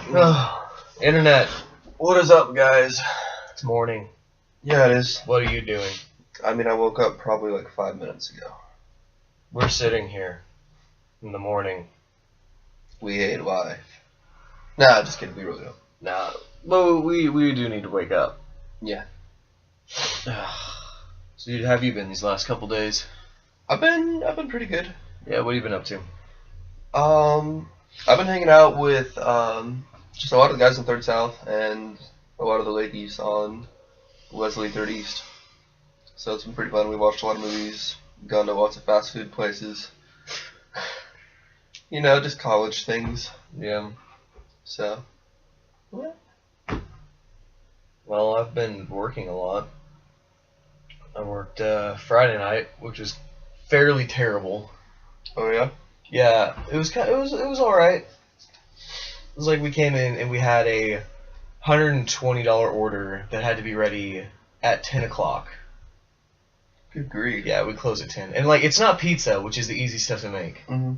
Internet, What is up, guys? it's morning. Yeah, it is. What are you doing? I mean, I woke up probably like 5 minutes ago. We're sitting here in the morning. We ate live. Nah, just kidding. We really don't. Nah, but we do need to wake up. Yeah. So, how have you been these last couple days? I've been pretty good. Yeah, what have you been up to? I've been hanging out with just a lot of the guys in 3rd South and a lot of the ladies on Leslie 3rd East. So it's been pretty fun. We watched a lot of movies, gone to lots of fast food places. You know, just college things. Yeah. So. Yeah. Well, I've been working a lot. I worked Friday night, which was fairly terrible. Oh yeah. Yeah, it was all right. It was like we came in and we had a $120 order that had to be ready at 10 o'clock. Good grief. Yeah, we close at 10. And like, it's not pizza, which is the easy stuff to make. Mm-hmm.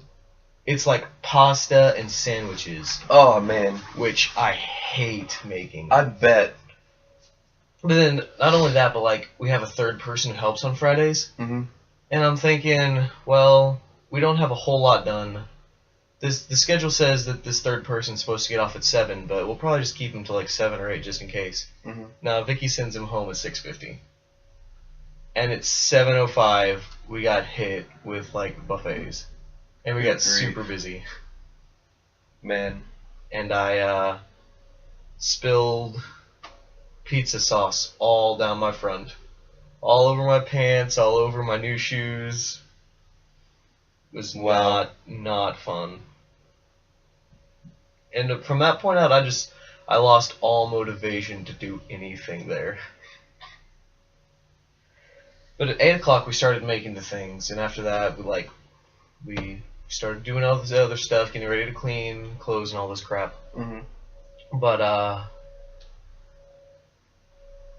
It's like pasta and sandwiches, Oh man, which I hate making. I bet. But then, not only that, but like, we have a third person who helps on Fridays. Mm-hmm. And I'm thinking, well, we don't have a whole lot done. The schedule says that this third person's supposed to get off at 7, but we'll probably just keep him to like 7 or 8 just in case. Mm-hmm. Now, Vicky sends him home at 6:50. And at 7:05, we got hit with like buffets. And we got super busy. Man. And I spilled pizza sauce all down my front. All over my pants, all over my new shoes. It was not fun. And from that point out, I lost all motivation to do anything there. But at 8 o'clock, we started making the things, and after that, we started doing all this other stuff, getting ready to clean, clothes, and all this crap. Mm-hmm. But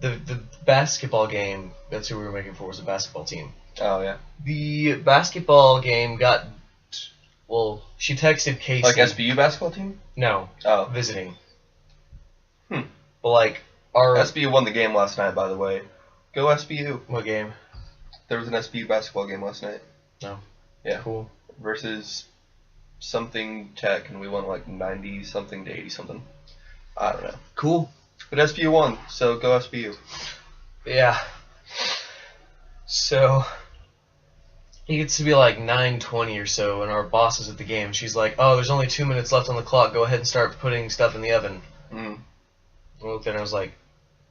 the basketball game, that's who we were making for, was a basketball team. Oh yeah. The basketball game got, well, she texted Casey. Like SBU basketball team? No. Oh. Visiting. Hmm. But like, our... SBU won the game last night, by the way. Go SBU. What game? There was an SBU basketball game last night. No. Yeah. Cool. Versus something Tech, and we won like 90-something to 80-something. I don't know. Cool. But SBU won, so go SBU. Yeah. So, it gets to be like 9:20 or so, and our boss is at the game. She's like, "Oh, there's only 2 minutes left on the clock. Go ahead and start putting stuff in the oven." Mm. I looked at her and I was like,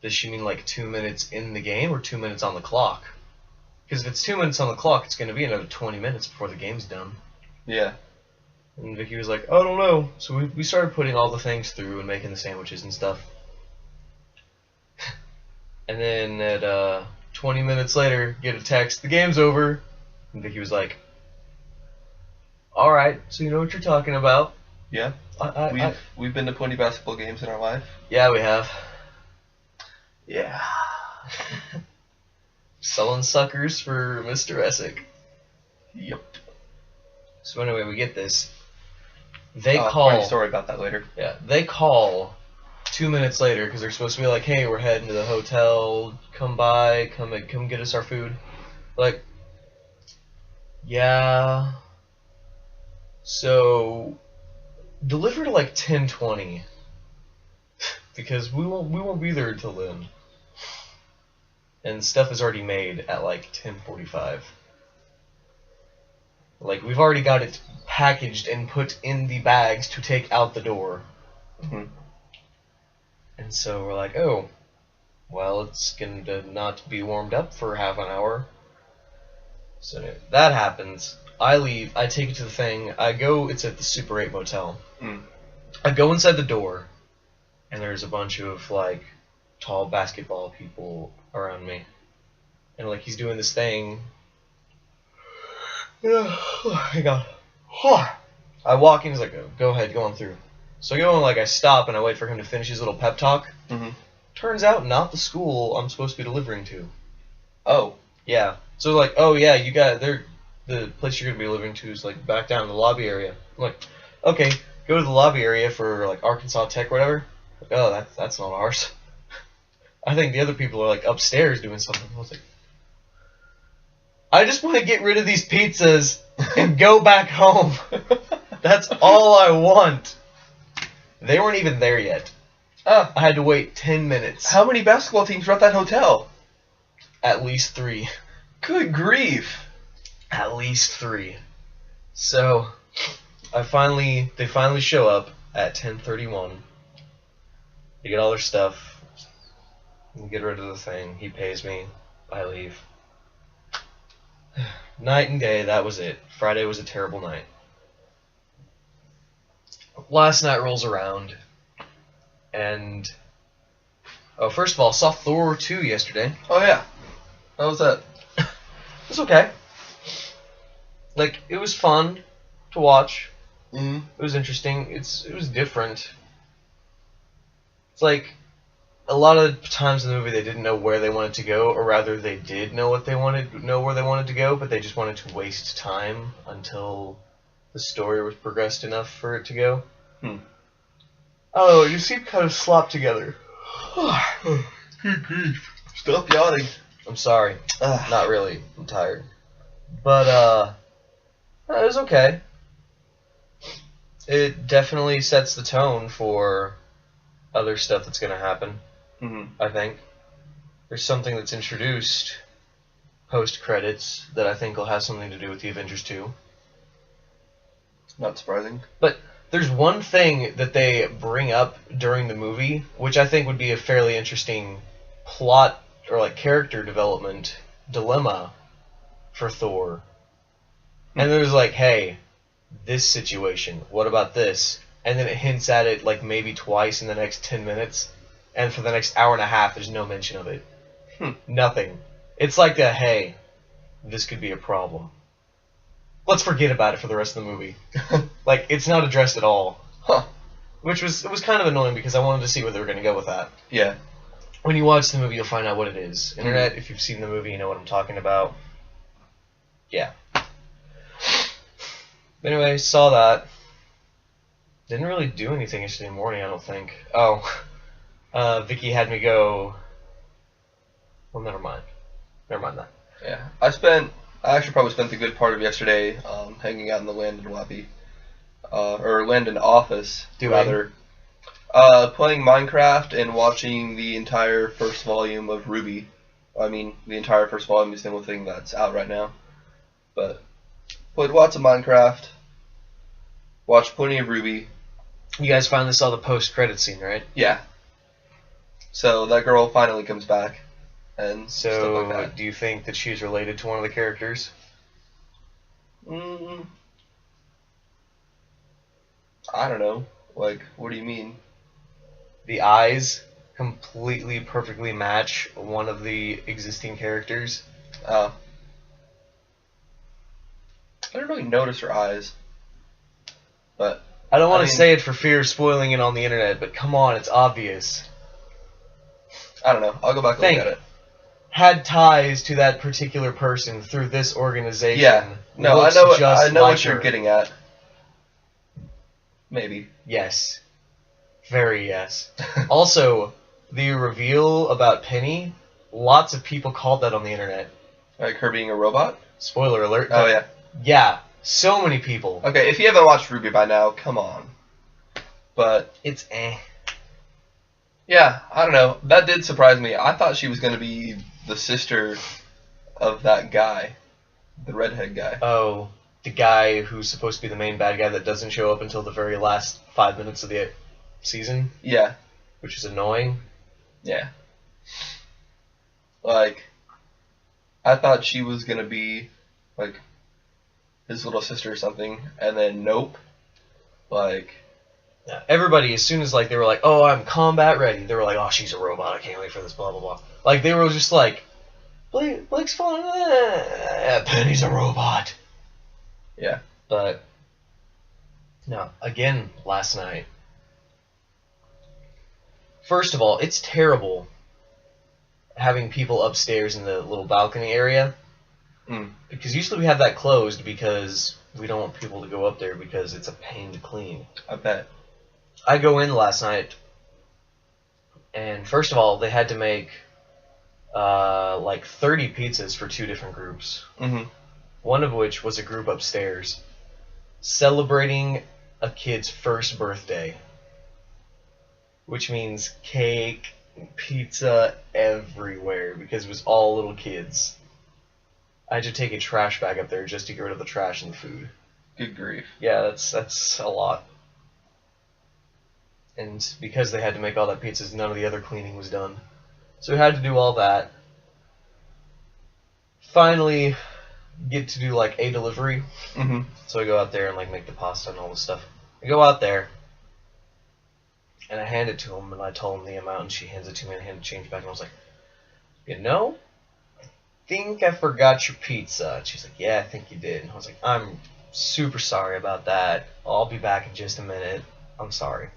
"Does she mean like 2 minutes in the game or 2 minutes on the clock? Because if it's 2 minutes on the clock, it's going to be another 20 minutes before the game's done." Yeah. And Vicky was like, "I don't know." So we started putting all the things through and making the sandwiches and stuff. And then at 20 minutes later, get a text, "The game's over." And Vicky was like, "Alright, so you know what you're talking about." Yeah. We've been to 20 basketball games in our life. Yeah, we have. Yeah. Selling suckers for Mr. Essick. Yep. So anyway, we get this. They Funny call. story about that later. Yeah, they call 2 minutes later because they're supposed to be like, "Hey, we're heading to the hotel. Come by. Come get us our food." Like, yeah. So deliver to like 10:20 because we won't be there till then. And stuff is already made at like 10:45. Like, we've already got it packaged and put in the bags to take out the door. Mm-hmm. And so we're like, oh, well, it's going to not be warmed up for half an hour. So anyway, that happens. I leave. I take it to the thing. I go. It's at the Super 8 motel. Mm. I go inside the door, and there's a bunch of, like, tall basketball people around me. And, like, he's doing this thing. Hang on. I walk in, he's like, "Go ahead, go on through." So I go and, like, I stop and I wait for him to finish his little pep talk. Mm-hmm. Turns out, not the school I'm supposed to be delivering to. Oh. Yeah. So, like, "Oh, yeah, you got, the place you're going to be delivering to is, like, back down in the lobby area." I'm like, "Okay, go to the lobby area for like Arkansas Tech or whatever. Like, oh, that's not ours. I think the other people are like upstairs doing something. I was like, I just want to get rid of these pizzas and go back home. That's all I want. They weren't even there yet. I had to wait 10 minutes. How many basketball teams were at that hotel? At least 3. Good grief. At least 3. So, they finally show up at 10:31. They get all their stuff. We get rid of the thing. He pays me. I leave. Night and day, that was it. Friday was a terrible night. Last night rolls around, and first of all, saw Thor 2 yesterday. Oh yeah, how was that? It was okay. Like, it was fun to watch. Mm-hmm. It was interesting. It was different. It's like a lot of times in the movie they didn't know where they wanted to go, or rather they did know where they wanted to go, but they just wanted to waste time until the story was progressed enough for it to go. Oh, you seem kind of slopped together. Stop yawning. I'm sorry. Not really. I'm tired. But, it was okay. It definitely sets the tone for other stuff that's going to happen, I think. There's something that's introduced post-credits that I think will have something to do with the Avengers 2. Not surprising. But there's one thing that they bring up during the movie, which I think would be a fairly interesting plot or like character development dilemma for Thor. And there's like, hey, this situation, what about this? And then it hints at it like maybe twice in the next 10 minutes. And for the next hour and a half, there's no mention of it. Nothing. It's like a, hey, this could be a problem. Let's forget about it for the rest of the movie. Like, it's not addressed at all. It was kind of annoying because I wanted to see where they were going to go with that. Yeah. When you watch the movie, you'll find out what it is. Internet, if you've seen the movie, you know what I'm talking about. Yeah. Anyway, saw that. Didn't really do anything yesterday morning, I don't think. Vicky had me go... Well, never mind. Never mind that. Yeah. I actually probably spent a good part of yesterday hanging out in the Landon lobby. Or Landon office, rather. Playing Minecraft and watching the entire first volume of Ruby. I mean, the entire first volume is the only thing that's out right now. But played lots of Minecraft. Watched plenty of Ruby. You guys finally saw the post-credit scene, right? Yeah. So that girl finally comes back. And stuff like that. Do you think that she's related to one of the characters? I don't know. Like, what do you mean? The eyes completely perfectly match one of the existing characters. I didn't really notice her eyes. But I don't want to say it for fear of spoiling it on the internet, but come on, it's obvious. I don't know. I'll go back and look at it. Had ties to that particular person through this organization. Yeah. No, I know what you're getting at. Maybe. Yes. Very yes. Also, the reveal about Penny, lots of people called that on the internet. Like her being a robot? Spoiler alert. Oh, yeah. Yeah. So many people. Okay, if you haven't watched Ruby by now, come on. But it's yeah, I don't know. That did surprise me. I thought she was going to be the sister of that guy. The redhead guy. Oh, the guy who's supposed to be the main bad guy that doesn't show up until the very last 5 minutes of the season? Yeah. Which is annoying. Yeah. Like, I thought she was going to be, like, his little sister or something, and then nope. Like... Yeah, everybody, as soon as like they were like, oh, I'm combat ready, they were like, oh, she's a robot, I can't wait for this, blah, blah, blah. Like, they were just like, Blake's fine, Penny's a robot. Yeah. But, no, again, last night. First of all, it's terrible having people upstairs in the little balcony area. Because usually we have that closed because we don't want people to go up there because it's a pain to clean. I bet. I go in last night, and first of all, they had to make like 30 pizzas for 2 different groups. Mm-hmm. One of which was a group upstairs celebrating a kid's first birthday, which means cake, pizza everywhere because it was all little kids. I had to take a trash bag up there just to get rid of the trash and the food. Good grief. Yeah, that's a lot. And because they had to make all that pizzas, none of the other cleaning was done. So we had to do all that. Finally get to do like a delivery. Mm-hmm. So I go out there and like make the pasta and all this stuff. I go out there and I hand it to him and I told him the amount and she hands it to me and I hand the change back and I was like, you know, I think I forgot your pizza. And she's like, yeah, I think you did. And I was like, I'm super sorry about that. I'll be back in just a minute. I'm sorry.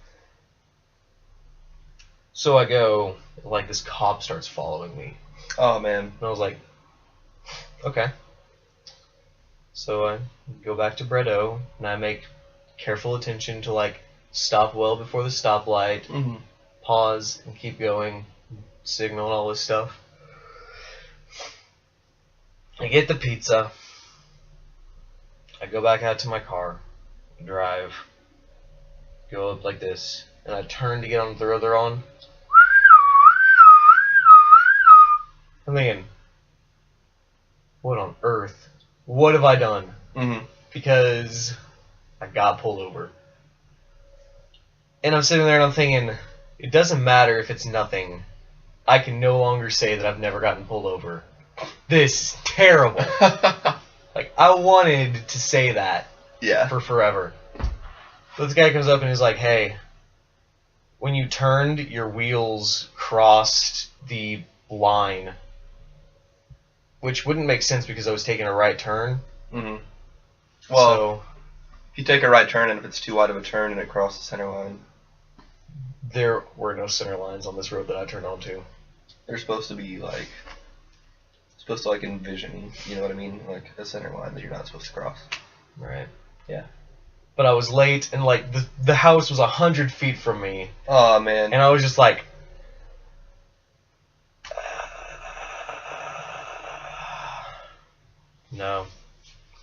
So I go, like this cop starts following me. Oh, man. And I was like, okay. So I go back to Bredo, and I make careful attention to, like, stop well before the stoplight, Mm-hmm. pause, and keep going, signal and all this stuff. I get the pizza. I go back out to my car, drive, go up like this, and I turn to get on the road they're on. I'm thinking, what on earth? What have I done? Mm-hmm. Because I got pulled over. And I'm sitting there and I'm thinking, it doesn't matter if it's nothing. I can no longer say that I've never gotten pulled over. This is terrible. Like, I wanted to say that Yeah. for forever. So this guy comes up and he's like, hey, when you turned, your wheels crossed the line. Which wouldn't make sense because I was taking a right turn. Mm-hmm. Well, So if you take a right turn and if it's too wide of a turn and it crosses the center line, there were no center lines on this road that I turned onto. they're supposed to be like, supposed to like envision, you know what I mean? Like a center line that you're not supposed to cross. Right. Yeah. But I was late and like the house was 100 feet from me. Oh, man. And I was just like, no.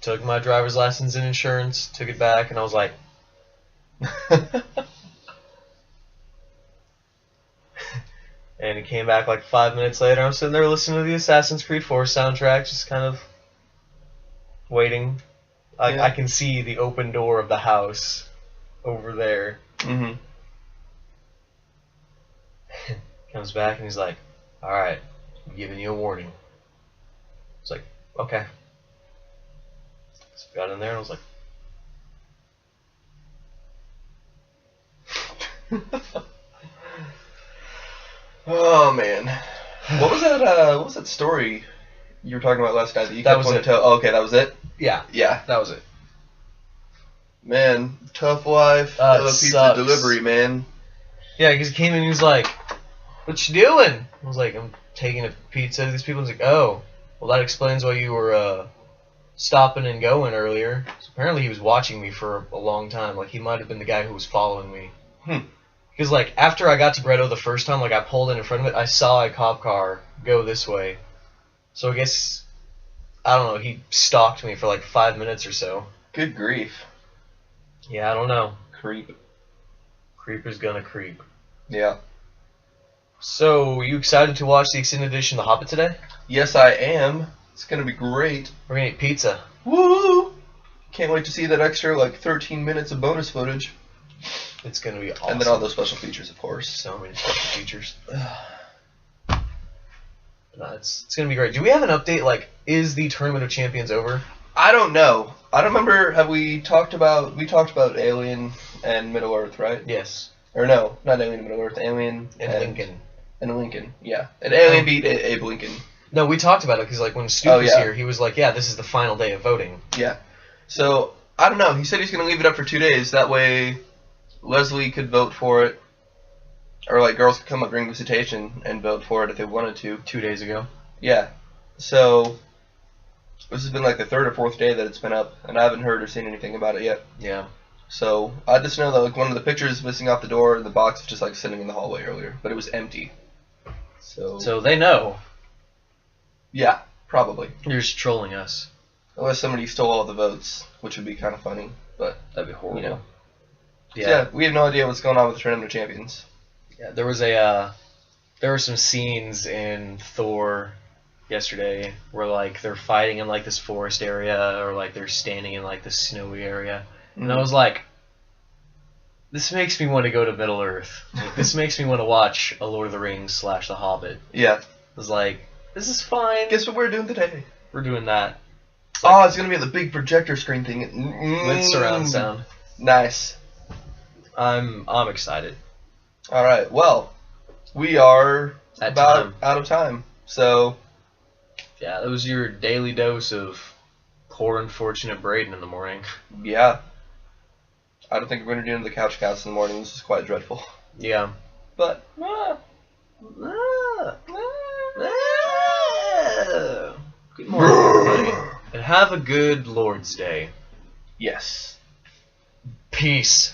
Took my driver's license and insurance, took it back, and I was like, and it came back like 5 minutes later. I'm sitting there listening to the Assassin's Creed 4 soundtrack, just kind of waiting. Yeah. I can see the open door of the house over there. Mm-hmm. Comes back and he's like, alright, I'm giving you a warning. It's like, okay. So I got in there and I was like, Oh, man. What was that story you were talking about last night that you That kept was wanting it. to tell? Oh, okay, that was it? yeah, Yeah. that was it. Man, tough life. It Pizza sucks. delivery, man. Yeah, because he came in and he was like, what you doing? I was like, I'm taking a pizza to these people. He's like, oh, well that explains why you were stopping and going earlier. So apparently he was watching me for a long time. Like, he might have been the guy who was following me. Because, like, after I got to Bredo the first time, like, I pulled in front of it, I saw a cop car go this way. So I guess, I don't know, he stalked me for like 5 minutes or so. Good grief. Yeah, I don't know. Creep. Creeper's gonna creep. Yeah. So, you excited to watch the extended edition of The Hobbit today? Yes, I am. It's gonna be great. We're gonna eat pizza. Woo! Can't wait to see that extra, like, 13 minutes of bonus footage. It's gonna be awesome. And then all those special features, of course. So many special features. No, it's gonna be great. Do we have an update? Like, is the Tournament of Champions over? I don't know. I don't remember. Have we talked about Alien and Middle Earth, right? Yes. Or no, not Alien and Middle Earth. Alien And Lincoln. And Lincoln, yeah. And Alien beat Abe Lincoln. No, we talked about it because, like, when Stu was here, he was like, "Yeah, this is the final day of voting." Yeah. So I don't know. He said he's gonna leave it up for 2 days. That way, Leslie could vote for it, or like girls could come up during visitation and vote for it if they wanted to. 2 days ago. Yeah. So This has been like the third or fourth day that it's been up, and I haven't heard or seen anything about it yet. Yeah. So I just know that like one of the pictures missing off the door, and the box was just like sitting in the hallway earlier, but it was empty. So they know. Yeah, probably. You're just trolling us. Unless somebody stole all the votes, which would be kind of funny, but That'd be horrible. you know. Yeah. So, yeah, we have no idea what's going on with the Tournament of Champions. Yeah, there were some scenes in Thor yesterday where like they're fighting in like this forest area or like they're standing in like this snowy area, and I was like, this makes me want to go to Middle Earth. Like, this makes me want to watch a Lord of the Rings / The Hobbit. Yeah. I was like, this is fine. Guess what we're doing today? We're doing that. It's gonna be the big projector screen thing With surround sound. Nice. I'm excited. All right. Well, we are out of time. So yeah, that was your daily dose of poor unfortunate Braden in the morning. Yeah. I don't think we're gonna do another CouchCast in the morning. This is quite dreadful. Yeah. But good morning, everybody, and have a good Lord's Day. yes. Peace.